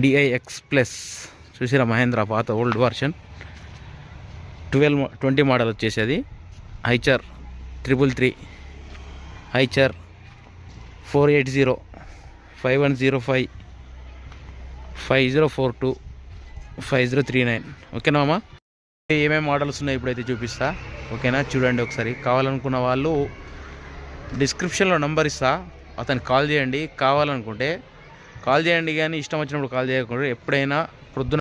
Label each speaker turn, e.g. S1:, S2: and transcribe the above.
S1: డిఐఎక్స్ plus చూసిరా మహేంద్ర పాత old version 20 model వచ్చేసి అది ఐచర్ 333 ఐచర్ 480 5105 5042 5039 ఓకేనా అమ్మా. ఏమేమి మోడల్స్ ఉన్నాయి ఇప్పుడైతే చూపిస్తా ఓకేనా. చూడండి ఒకసారి. కావాలనుకున్న వాళ్ళు డిస్క్రిప్షన్లో నంబర్ ఇస్తా, అతనికి కాల్ చేయండి. కావాలనుకుంటే కాల్ చేయండి, కానీ ఇష్టం వచ్చినప్పుడు కాల్ చేయకూడదు. ఎప్పుడైనా ప్రొద్దున